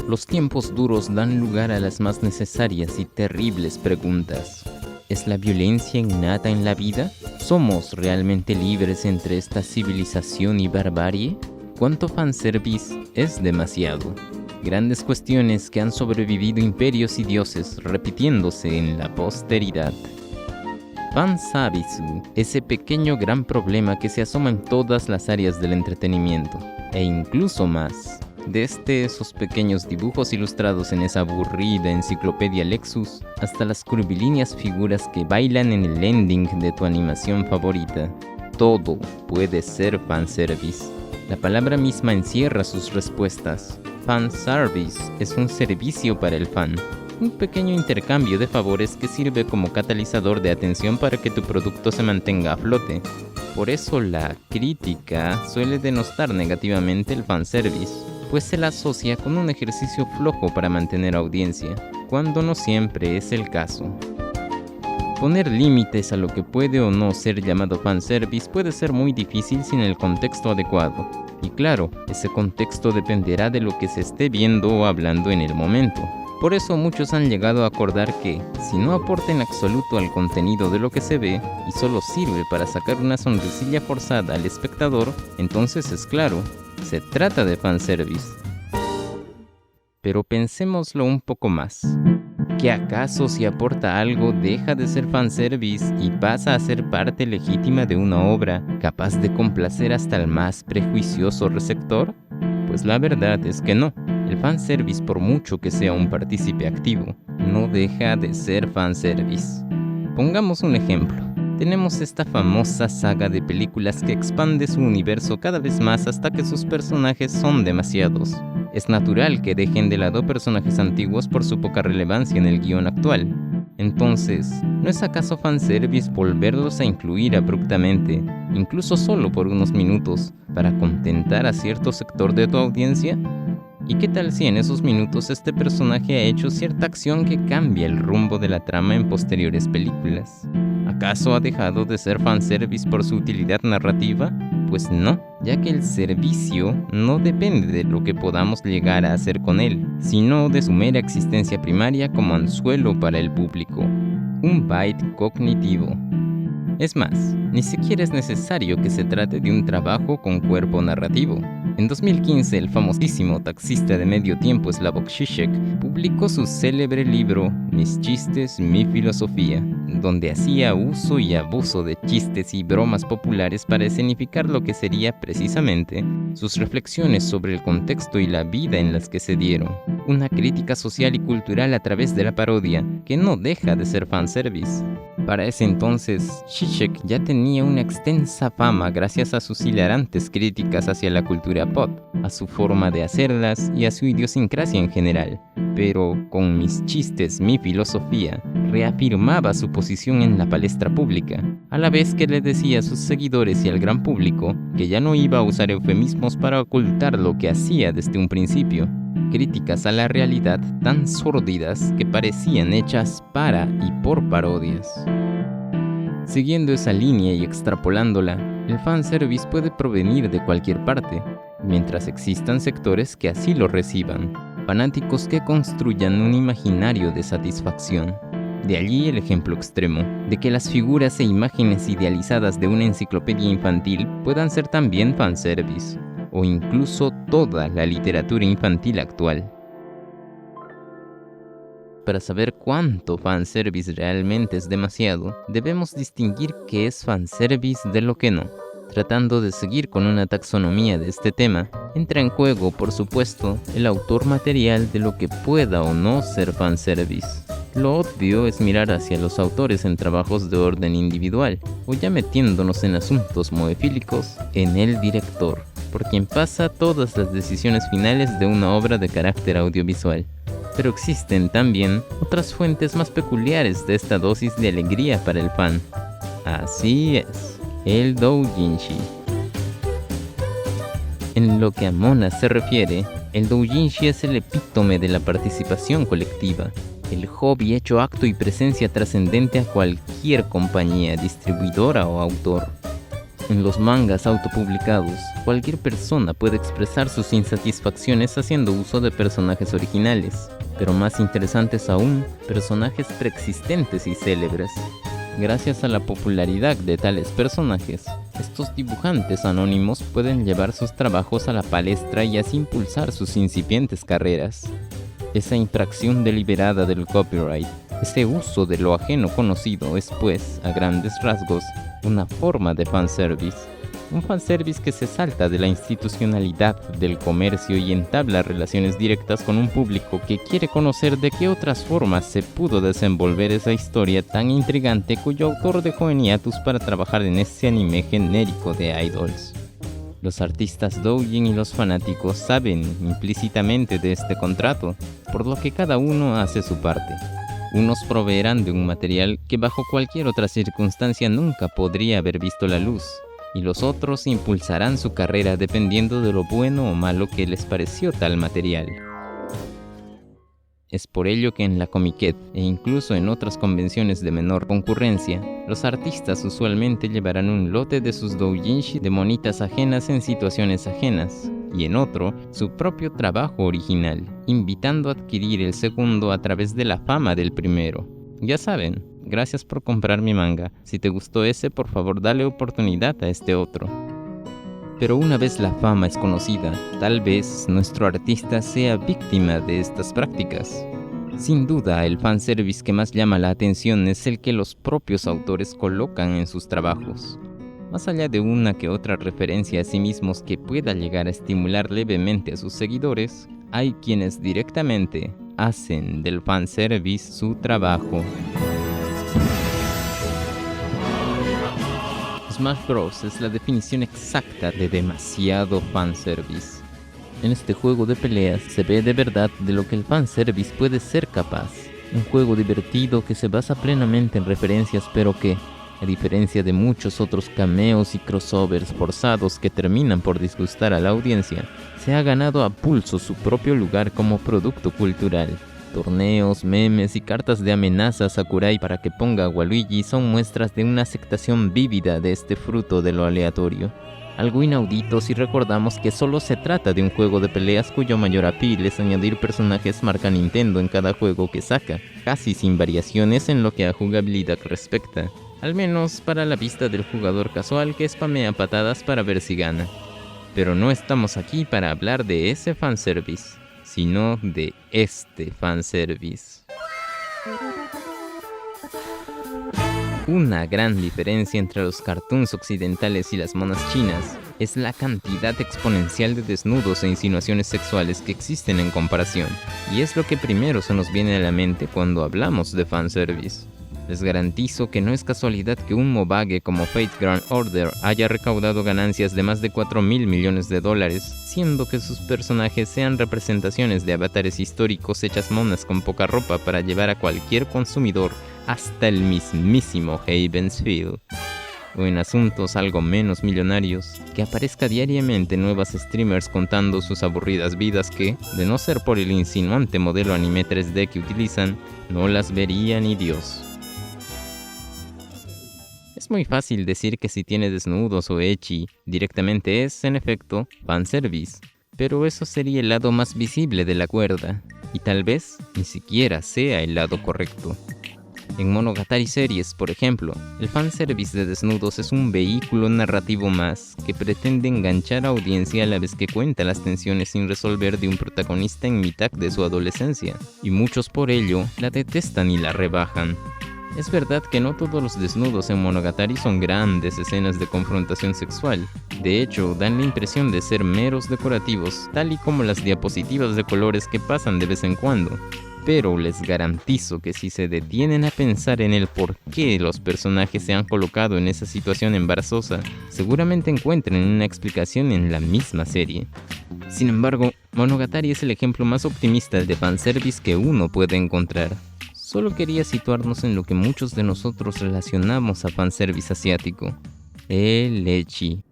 Los tiempos duros dan lugar a las más necesarias y terribles preguntas. ¿Es la violencia innata en la vida? ¿Somos realmente libres entre esta civilización y barbarie? ¿Cuánto fanservice es demasiado? Grandes cuestiones que han sobrevivido imperios y dioses repitiéndose en la posteridad. Fansabitsu, ese pequeño gran problema que se asoma en todas las áreas del entretenimiento, e incluso más. Desde esos pequeños dibujos ilustrados en esa aburrida enciclopedia Lexus, hasta las curvilíneas figuras que bailan en el ending de tu animación favorita. Todo puede ser fanservice. La palabra misma encierra sus respuestas. Fanservice es un servicio para el fan. Un pequeño intercambio de favores que sirve como catalizador de atención para que tu producto se mantenga a flote. Por eso la crítica suele denostar negativamente el fanservice, pues se la asocia con un ejercicio flojo para mantener audiencia, cuando no siempre es el caso. Poner límites a lo que puede o no ser llamado fanservice puede ser muy difícil sin el contexto adecuado. Y claro, ese contexto dependerá de lo que se esté viendo o hablando en el momento. Por eso muchos han llegado a acordar que, si no aporta en absoluto al contenido de lo que se ve y solo sirve para sacar una sonrisilla forzada al espectador, entonces es claro, se trata de fanservice. Pero pensémoslo un poco más. ¿Que acaso si aporta algo deja de ser fanservice y pasa a ser parte legítima de una obra capaz de complacer hasta el más prejuicioso receptor? Pues la verdad es que no. El fanservice, por mucho que sea un partícipe activo, no deja de ser fanservice. Pongamos un ejemplo. Tenemos esta famosa saga de películas que expande su universo cada vez más hasta que sus personajes son demasiados. Es natural que dejen de lado personajes antiguos por su poca relevancia en el guión actual. Entonces, ¿no es acaso fanservice volverlos a incluir abruptamente, incluso solo por unos minutos, para contentar a cierto sector de tu audiencia? ¿Y qué tal si en esos minutos este personaje ha hecho cierta acción que cambia el rumbo de la trama en posteriores películas? ¿Acaso ha dejado de ser fanservice por su utilidad narrativa? Pues no, ya que el servicio no depende de lo que podamos llegar a hacer con él, sino de su mera existencia primaria como anzuelo para el público. Un bait cognitivo. Es más, ni siquiera es necesario que se trate de un trabajo con cuerpo narrativo. En 2015, el famosísimo taxista de medio tiempo Slavoj Žižek publicó su célebre libro Mis chistes, mi filosofía, donde hacía uso y abuso de chistes y bromas populares para escenificar lo que sería precisamente sus reflexiones sobre el contexto y la vida en las que se dieron. Una crítica social y cultural a través de la parodia, que no deja de ser fanservice. Para ese entonces, Žižek ya tenía una extensa fama gracias a sus hilarantes críticas hacia la cultura pop, a su forma de hacerlas y a su idiosincrasia en general. Pero con Mis chistes, mi filosofía, reafirmaba su posición en la palestra pública, a la vez que le decía a sus seguidores y al gran público que ya no iba a usar eufemismos para ocultar lo que hacía desde un principio. Críticas a la realidad tan sórdidas que parecían hechas para y por parodias. Siguiendo esa línea y extrapolándola, el fanservice puede provenir de cualquier parte, mientras existan sectores que así lo reciban, fanáticos que construyan un imaginario de satisfacción. De allí el ejemplo extremo, de que las figuras e imágenes idealizadas de una enciclopedia infantil puedan ser también fanservice, o incluso toda la literatura infantil actual. Para saber cuánto fanservice realmente es demasiado, debemos distinguir qué es fanservice de lo que no. Tratando de seguir con una taxonomía de este tema, entra en juego, por supuesto, el autor material de lo que pueda o no ser fanservice. Lo obvio es mirar hacia los autores en trabajos de orden individual, o ya metiéndonos en asuntos moefílicos, en el director, por quien pasa todas las decisiones finales de una obra de carácter audiovisual. Pero existen también otras fuentes más peculiares de esta dosis de alegría para el fan. Así es, el doujinshi. En lo que a Mona se refiere, el doujinshi es el epítome de la participación colectiva, el hobby hecho acto y presencia trascendente a cualquier compañía, distribuidora o autor. En los mangas autopublicados, cualquier persona puede expresar sus insatisfacciones haciendo uso de personajes originales, pero más interesantes aún, personajes preexistentes y célebres. Gracias a la popularidad de tales personajes, estos dibujantes anónimos pueden llevar sus trabajos a la palestra y así impulsar sus incipientes carreras. Esa infracción deliberada del copyright, ese uso de lo ajeno conocido es pues, a grandes rasgos, una forma de fanservice. Un fanservice que se salta de la institucionalidad del comercio y entabla relaciones directas con un público que quiere conocer de qué otras formas se pudo desenvolver esa historia tan intrigante cuyo autor dejó en hiatus para trabajar en ese anime genérico de idols. Los artistas doujin y los fanáticos saben implícitamente de este contrato, por lo que cada uno hace su parte. Unos proveerán de un material que bajo cualquier otra circunstancia nunca podría haber visto la luz, y los otros impulsarán su carrera dependiendo de lo bueno o malo que les pareció tal material. Es por ello que en la Comiket, e incluso en otras convenciones de menor concurrencia, los artistas usualmente llevarán un lote de sus doujinshi de monitas ajenas en situaciones ajenas, y en otro, su propio trabajo original, invitando a adquirir el segundo a través de la fama del primero. Ya saben, gracias por comprar mi manga. Si te gustó ese, por favor dale oportunidad a este otro. Pero una vez la fama es conocida, tal vez nuestro artista sea víctima de estas prácticas. Sin duda, el fanservice que más llama la atención es el que los propios autores colocan en sus trabajos. Más allá de una que otra referencia a sí mismos que pueda llegar a estimular levemente a sus seguidores, hay quienes directamente hacen del fanservice su trabajo. Smash Bros. Es la definición exacta de demasiado fanservice. En este juego de peleas se ve de verdad de lo que el fanservice puede ser capaz. Un juego divertido que se basa plenamente en referencias, pero que, a diferencia de muchos otros cameos y crossovers forzados que terminan por disgustar a la audiencia, se ha ganado a pulso su propio lugar como producto cultural. Torneos, memes y cartas de amenaza a Sakurai para que ponga a Waluigi son muestras de una aceptación vívida de este fruto de lo aleatorio. Algo inaudito si recordamos que solo se trata de un juego de peleas cuyo mayor appeal es añadir personajes marca Nintendo en cada juego que saca, casi sin variaciones en lo que a jugabilidad respecta. Al menos para la vista del jugador casual que spamea patadas para ver si gana. Pero no estamos aquí para hablar de ese fanservice, sino de este fanservice. Una gran diferencia entre los cartoons occidentales y las monas chinas es la cantidad exponencial de desnudos e insinuaciones sexuales que existen en comparación, y es lo que primero se nos viene a la mente cuando hablamos de fanservice. Les garantizo que no es casualidad que un mobage como Fate Grand Order haya recaudado ganancias de más de 4.000 millones de dólares, siendo que sus personajes sean representaciones de avatares históricos hechas monas con poca ropa para llevar a cualquier consumidor hasta el mismísimo Havensfield. O en asuntos algo menos millonarios, que aparezca diariamente nuevas streamers contando sus aburridas vidas que, de no ser por el insinuante modelo anime 3D que utilizan, no las vería ni Dios. Es muy fácil decir que si tiene desnudos o ecchi, directamente es, en efecto, fanservice, pero eso sería el lado más visible de la cuerda, y tal vez ni siquiera sea el lado correcto. En Monogatari series, por ejemplo, el fanservice de desnudos es un vehículo narrativo más que pretende enganchar a audiencia a la vez que cuenta las tensiones sin resolver de un protagonista en mitad de su adolescencia, y muchos por ello la detestan y la rebajan. Es verdad que no todos los desnudos en Monogatari son grandes escenas de confrontación sexual. De hecho, dan la impresión de ser meros decorativos, tal y como las diapositivas de colores que pasan de vez en cuando. Pero les garantizo que si se detienen a pensar en el por qué los personajes se han colocado en esa situación embarazosa, seguramente encuentren una explicación en la misma serie. Sin embargo, Monogatari es el ejemplo más optimista de fanservice que uno puede encontrar. Solo quería situarnos en lo que muchos de nosotros relacionamos a fanservice asiático: el ecchi.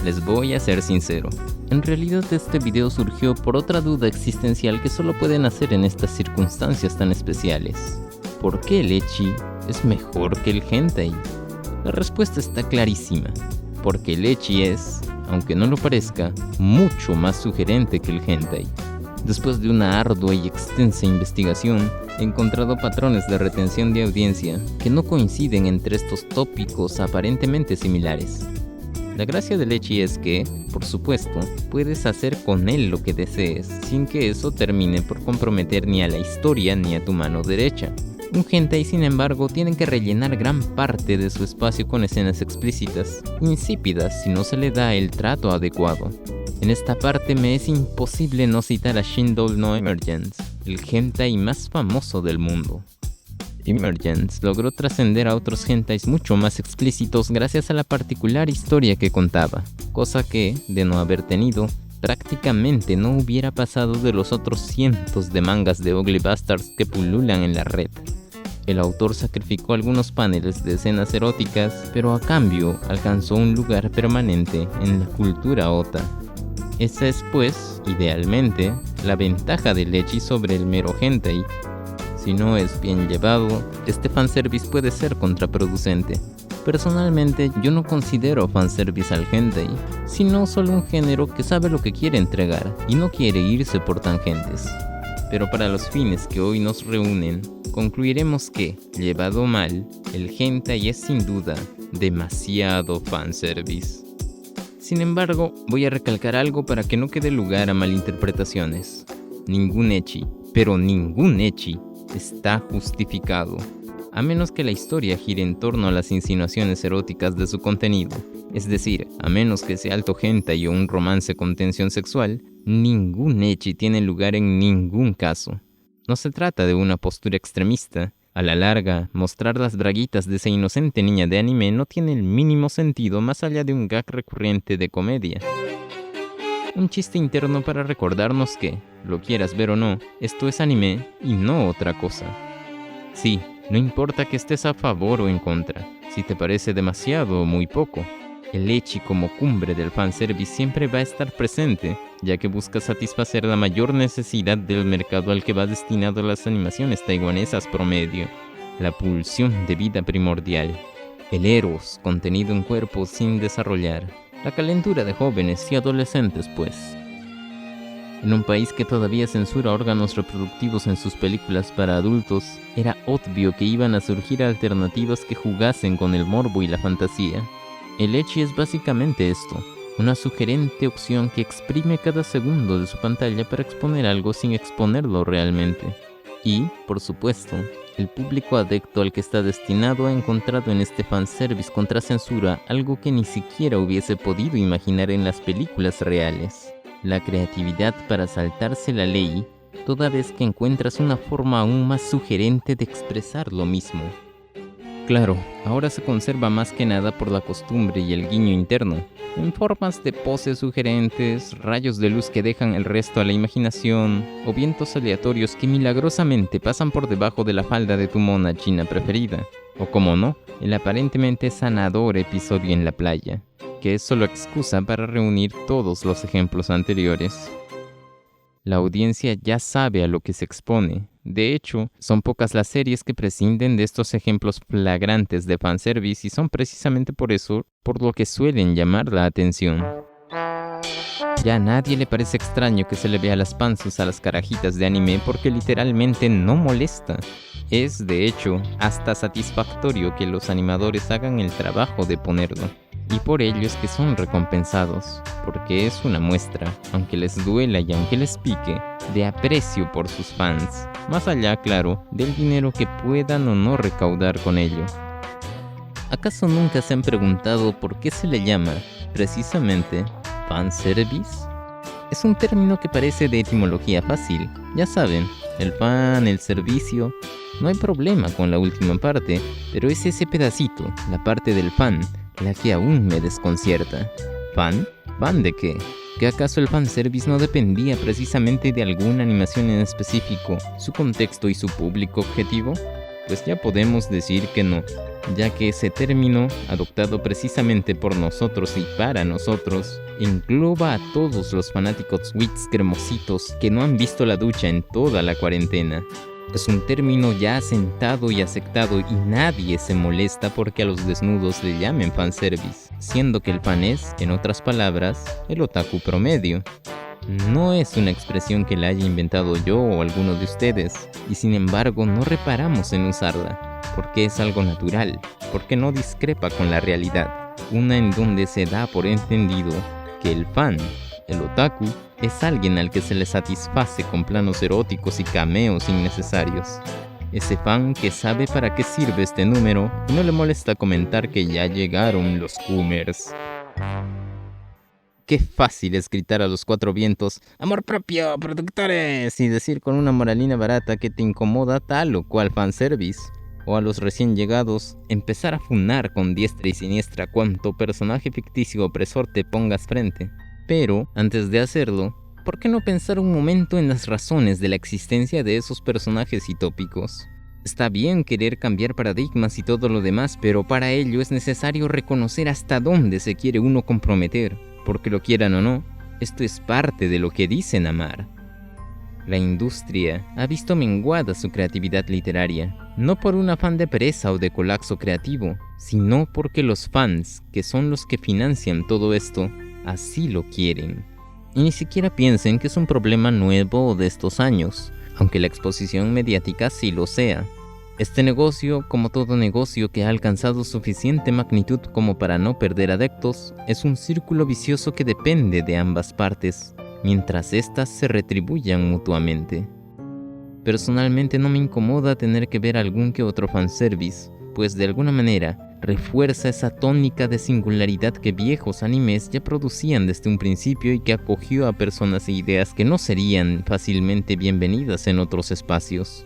Les voy a ser sincero, en realidad este video surgió por otra duda existencial que solo pueden hacer en estas circunstancias tan especiales. ¿Por qué el ecchi es mejor que el hentai? La respuesta está clarísima, porque el ecchi es, aunque no lo parezca, mucho más sugerente que el hentai. Después de una ardua y extensa investigación, he encontrado patrones de retención de audiencia que no coinciden entre estos tópicos aparentemente similares. La gracia del ecchi es que, por supuesto, puedes hacer con él lo que desees, sin que eso termine por comprometer ni a la historia ni a tu mano derecha. Un hentai, sin embargo, tiene que rellenar gran parte de su espacio con escenas explícitas, insípidas si no se le da el trato adecuado. En esta parte me es imposible no citar a Shindou no Emergence, el hentai más famoso del mundo. Emergence logró trascender a otros hentais mucho más explícitos gracias a la particular historia que contaba, cosa que, de no haber tenido, prácticamente no hubiera pasado de los otros cientos de mangas de Ugly Bastards que pululan en la red. El autor sacrificó algunos paneles de escenas eróticas, pero a cambio alcanzó un lugar permanente en la cultura ota. Esa es, pues, idealmente, la ventaja del ecchi sobre el mero hentai. Si no es bien llevado, este fanservice puede ser contraproducente. Personalmente, yo no considero fanservice al hentai, sino solo un género que sabe lo que quiere entregar y no quiere irse por tangentes. Pero para los fines que hoy nos reúnen, concluiremos que, llevado mal, el hentai es sin duda demasiado fanservice. Sin embargo, voy a recalcar algo para que no quede lugar a malinterpretaciones. Ningún ecchi, pero ningún ecchi, está justificado, a menos que la historia gire en torno a las insinuaciones eróticas de su contenido. Es decir, a menos que sea alto hentai o un romance con tensión sexual, ningún ecchi tiene lugar en ningún caso. No se trata de una postura extremista. A la larga, mostrar las braguitas de esa inocente niña de anime no tiene el mínimo sentido más allá de un gag recurrente de comedia. Un chiste interno para recordarnos que, lo quieras ver o no, esto es anime y no otra cosa. Sí, no importa que estés a favor o en contra, si te parece demasiado o muy poco. El ecchi como cumbre del fanservice siempre va a estar presente, ya que busca satisfacer la mayor necesidad del mercado al que va destinado las animaciones taiwanesas promedio, la pulsión de vida primordial, el eros contenido en cuerpos sin desarrollar, la calentura de jóvenes y adolescentes, pues. En un país que todavía censura órganos reproductivos en sus películas para adultos, era obvio que iban a surgir alternativas que jugasen con el morbo y la fantasía. El ecchi es básicamente esto, una sugerente opción que exprime cada segundo de su pantalla para exponer algo sin exponerlo realmente. Y, por supuesto, el público adepto al que está destinado ha encontrado en este fanservice contra censura algo que ni siquiera hubiese podido imaginar en las películas reales: la creatividad para saltarse la ley, toda vez que encuentras una forma aún más sugerente de expresar lo mismo. Claro, ahora se conserva más que nada por la costumbre y el guiño interno, en formas de poses sugerentes, rayos de luz que dejan el resto a la imaginación, o vientos aleatorios que milagrosamente pasan por debajo de la falda de tu mona china preferida, o como no, el aparentemente sanador episodio en la playa, que es solo excusa para reunir todos los ejemplos anteriores. La audiencia ya sabe a lo que se expone. De hecho, son pocas las series que prescinden de estos ejemplos flagrantes de fanservice y son precisamente por eso por lo que suelen llamar la atención. Ya a nadie le parece extraño que se le vea las panzas a las carajitas de anime porque literalmente no molesta. Es, de hecho, hasta satisfactorio que los animadores hagan el trabajo de ponerlo. Y por ello es que son recompensados, porque es una muestra, aunque les duela y aunque les pique, de aprecio por sus fans, más allá, claro, del dinero que puedan o no recaudar con ello. ¿Acaso nunca se han preguntado por qué se le llama, precisamente, fanservice? Es un término que parece de etimología fácil, ya saben, el fan, el servicio. No hay problema con la última parte, pero es ese pedacito, la parte del fan, la que aún me desconcierta. ¿Fan? ¿Fan de qué? ¿Que acaso el fanservice no dependía precisamente de alguna animación en específico, su contexto y su público objetivo? Pues ya podemos decir que no, ya que ese término, adoptado precisamente por nosotros y para nosotros, engloba a todos los fanáticos wits cremositos que no han visto la ducha en toda la cuarentena. Es un término ya asentado y aceptado y nadie se molesta porque a los desnudos le llamen fanservice, siendo que el fan es, en otras palabras, el otaku promedio. No es una expresión que la haya inventado yo o alguno de ustedes, y sin embargo no reparamos en usarla, porque es algo natural, porque no discrepa con la realidad, una en donde se da por entendido que el fan, el otaku, es alguien al que se le satisface con planos eróticos y cameos innecesarios. Ese fan que sabe para qué sirve este número y no le molesta comentar que ya llegaron los Coomers. Qué fácil es gritar a los cuatro vientos, ¡amor propio, productores! Y decir con una moralina barata que te incomoda tal o cual fanservice. O a los recién llegados, empezar a funar con diestra y siniestra cuanto personaje ficticio opresor te pongas frente. Pero, antes de hacerlo, ¿por qué no pensar un momento en las razones de la existencia de esos personajes y tópicos? Está bien querer cambiar paradigmas y todo lo demás, pero para ello es necesario reconocer hasta dónde se quiere uno comprometer, porque lo quieran o no, esto es parte de lo que dicen amar. La industria ha visto menguada su creatividad literaria, no por un afán de pereza o de colapso creativo, sino porque los fans, que son los que financian todo esto, así lo quieren. Y ni siquiera piensen que es un problema nuevo de estos años, aunque la exposición mediática sí lo sea. Este negocio, como todo negocio que ha alcanzado suficiente magnitud como para no perder adeptos, es un círculo vicioso que depende de ambas partes, mientras éstas se retribuyan mutuamente. Personalmente no me incomoda tener que ver algún que otro fanservice, pues de alguna manera refuerza esa tónica de singularidad que viejos animes ya producían desde un principio y que acogió a personas e ideas que no serían fácilmente bienvenidas en otros espacios.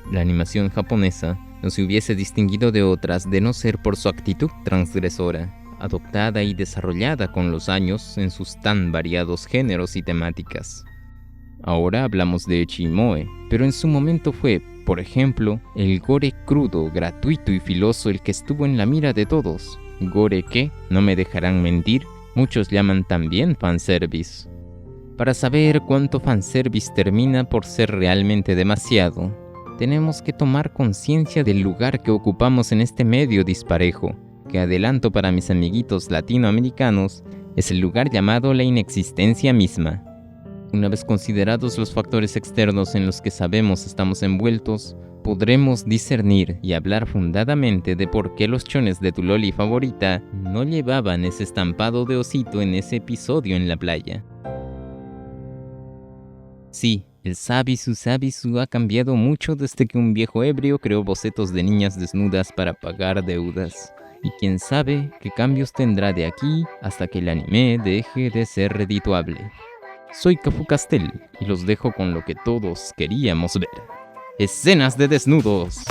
La animación japonesa no se hubiese distinguido de otras de no ser por su actitud transgresora, adoptada y desarrollada con los años en sus tan variados géneros y temáticas. Ahora hablamos de Echimoe, pero en su momento fue, por ejemplo, el gore crudo, gratuito y filoso el que estuvo en la mira de todos. Gore que, no me dejarán mentir, muchos llaman también fanservice. Para saber cuánto fanservice termina por ser realmente demasiado, tenemos que tomar conciencia del lugar que ocupamos en este medio disparejo, que adelanto para mis amiguitos latinoamericanos, es el lugar llamado la inexistencia misma. Una vez considerados los factores externos en los que sabemos estamos envueltos, podremos discernir y hablar fundadamente de por qué los chones de tu loli favorita no llevaban ese estampado de osito en ese episodio en la playa. Sí, el Sabisu ha cambiado mucho desde que un viejo ebrio creó bocetos de niñas desnudas para pagar deudas. Y quién sabe qué cambios tendrá de aquí hasta que el anime deje de ser redituable. Soy Cafu Castel y los dejo con lo que todos queríamos ver. Escenas de desnudos.